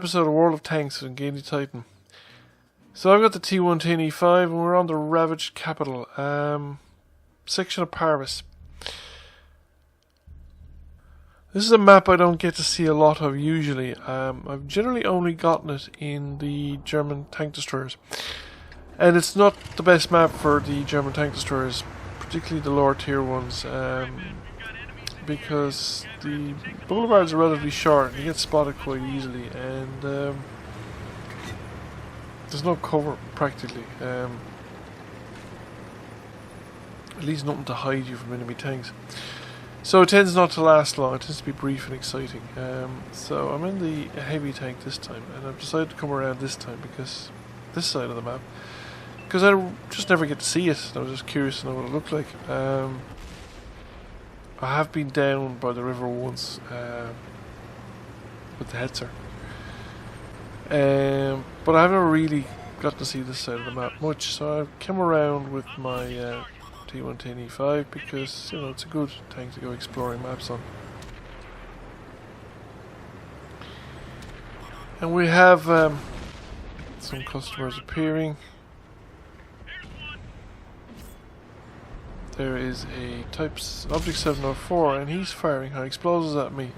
episode of World of Tanks with Gainey Titan. So I've got the T110E5 and we're on the Ravaged Capital, section of Parvis. This is a map I don't get to see a lot of usually. I've generally only gotten it in the German tank destroyers. And it's not the best map for the German tank destroyers, particularly the lower tier ones, because the boulevards are relatively short and you get spotted quite easily, and there's no cover practically. At least nothing to hide you from enemy tanks. So it tends not to last long, it tends to be brief and exciting. So I'm in the heavy tank this time, and I've decided to come around this time because this side of the map, because I just never get to see it. I was just curious to know what it looked like. I have been down by the river once with the Hetzer, but I haven't really got to see this side of the map much, so I've come around with my T110E5 because, you know, it's a good tank to go exploring maps on. And we have some customers appearing. There is a Object 704 and he's firing high explosives at me,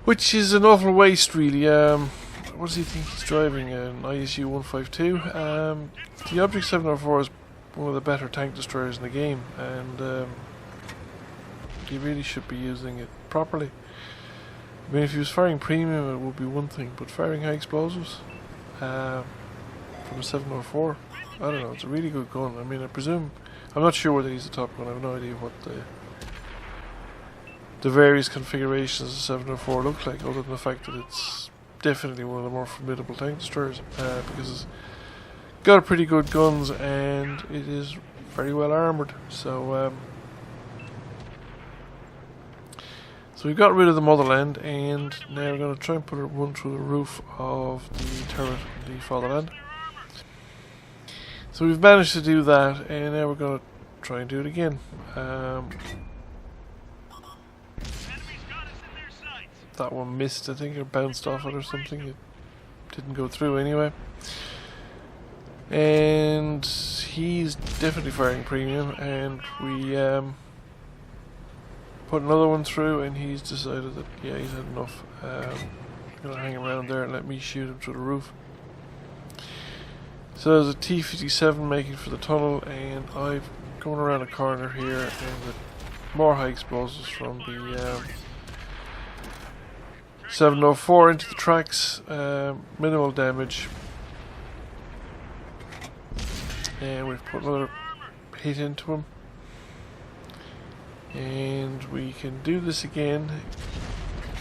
which is an awful waste really. What does he think he's driving? An ISU 152? The Object 704 is one of the better tank destroyers in the game, and he really should be using it properly. I mean, if he was firing premium it would be one thing, but firing high explosives from a 704, I don't know, it's a really good gun. I mean, I presume, I'm not sure whether he's the top gun, I have no idea what the various configurations of 704 look like, other than the fact that it's definitely one of the more formidable tank destroyers, because it's got pretty good guns and it is very well armoured. So we've got rid of the motherland, and now we're going to try and put one through the roof of the turret of the fatherland. So we've managed to do that, and now we're going to try and do it again. That one missed, I think, or bounced off it or something. It didn't go through anyway. And he's definitely firing premium, and we put another one through, and he's decided that, yeah, he's had enough. Gonna hang around there and let me shoot him through the roof. So there's a T-57 making for the tunnel, and I'm going around a corner here, and with more high explosives from the 704 into the tracks, minimal damage, and we've put another hit into him, and we can do this again.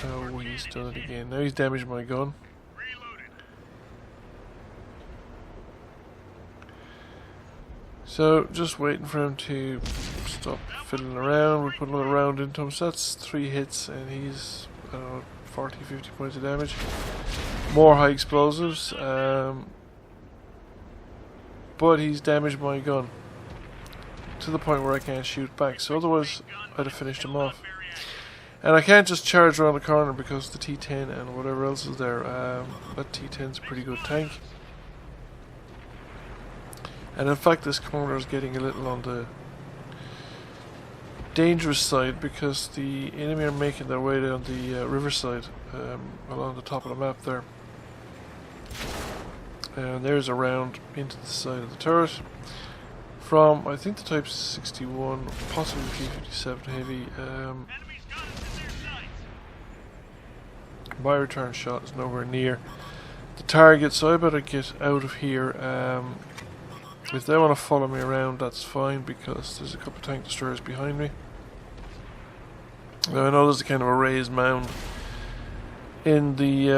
Oh, he's done it again. Now he's damaged my gun. So just waiting for him to stop fiddling around. We put another round into him, so that's 3 hits, and he's, I don't know, 40-50 points of damage. More high explosives, but he's damaged my gun to the point where I can't shoot back, so otherwise I'd have finished him off. And I can't just charge around the corner because the T10 and whatever else is there. That T10's a pretty good tank. And in fact this corner is getting a little on the dangerous side because the enemy are making their way down the riverside along the top of the map there. And there's a round into the side of the turret from, I think, the Type 61, possibly T-57 heavy. My return shot is nowhere near the target, so I better get out of here. If they want to follow me around, that's fine, because there's a couple of tank destroyers behind me. Now I know there's a kind of a raised mound in the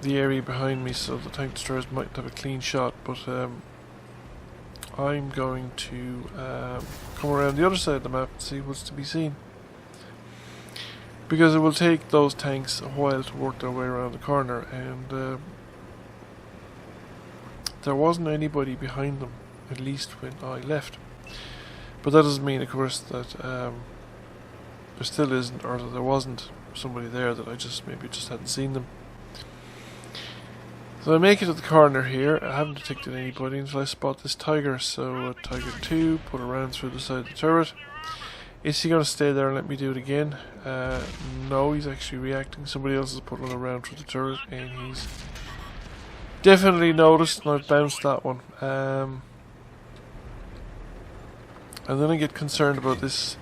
area behind me, so the tank destroyers might have a clean shot, but I'm going to come around the other side of the map and see what's to be seen, because it will take those tanks a while to work their way around the corner, and there wasn't anybody behind them, at least when I left. But that doesn't mean, of course, that there still isn't, or that there wasn't somebody there, that I maybe just hadn't seen them. So I make it to the corner here. I haven't detected anybody until I spot this tiger. So tiger 2, put around through the side of the turret. Is he going to stay there and let me do it again? No, he's actually reacting. Somebody else has put one around through the turret, and he's definitely noticed, and I've bounced that one. And then I get concerned about this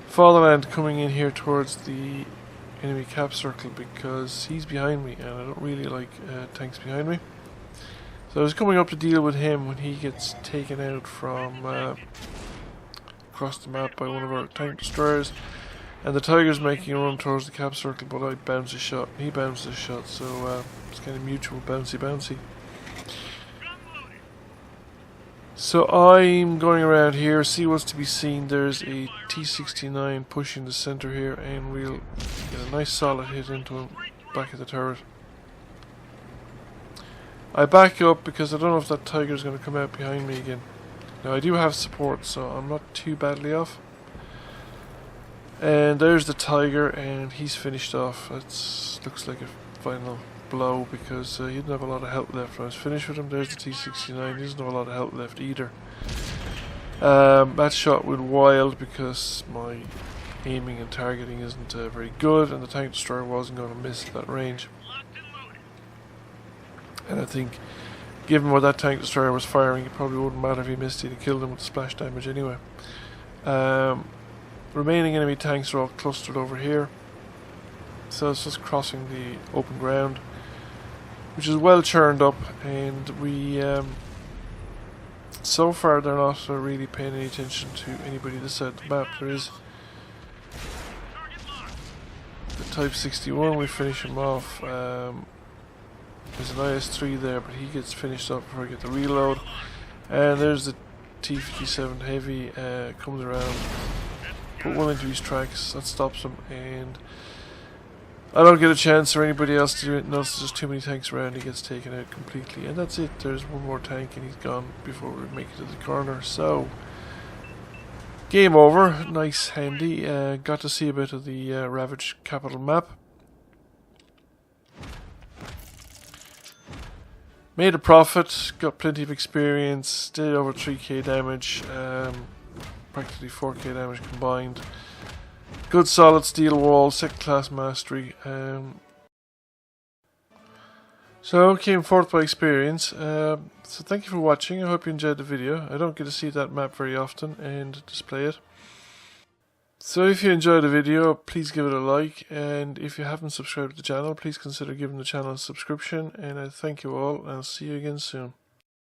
Fatherland coming in here towards the enemy cap circle, because he's behind me and I don't really like tanks behind me. So I was coming up to deal with him when he gets taken out from across the map by one of our tank destroyers, and the tiger's making a run towards the cap circle, but I bounce a shot and he bounces a shot, so it's kind of mutual bouncy. So I'm going around here, see what's to be seen. There's a T-69 pushing the center here, and we'll get a nice solid hit into him back at the turret. I back up because I don't know if that tiger's going to come out behind me again. Now I do have support, so I'm not too badly off. And there's the tiger, and he's finished off. That looks like a final blow, because he didn't have a lot of health left when I was finished with him. There's the T-69, he doesn't have a lot of health left either. That shot went wild because my aiming and targeting isn't very good, and the tank destroyer wasn't going to miss at that range. And I think, given what that tank destroyer was firing, it probably wouldn't matter if he missed it, he killed him with the splash damage anyway. Remaining enemy tanks are all clustered over here, so it's just crossing the open ground, which is well churned up, and we so far they're not really paying any attention to anybody this side of the map. There is the Type 61, we finish him off. There's an IS-3 there, but he gets finished up before I get the reload. And there's the T-57 Heavy, comes around, put one into his tracks, that stops him, and I don't get a chance or anybody else to do it. No, there's just too many tanks around, he gets taken out completely. And that's it, there's one more tank and he's gone before we make it to the corner. So, game over, nice handy. Got to see a bit of the Ravaged Capital map. Made a profit, got plenty of experience, did over 3k damage, practically 4k damage combined. Good solid steel wall, second class mastery. So came forth by experience. So thank you for watching, I hope you enjoyed the video. I don't get to see that map very often and display it. So if you enjoyed the video, please give it a like, and if you haven't subscribed to the channel, please consider giving the channel a subscription, and I thank you all, and I'll see you again soon.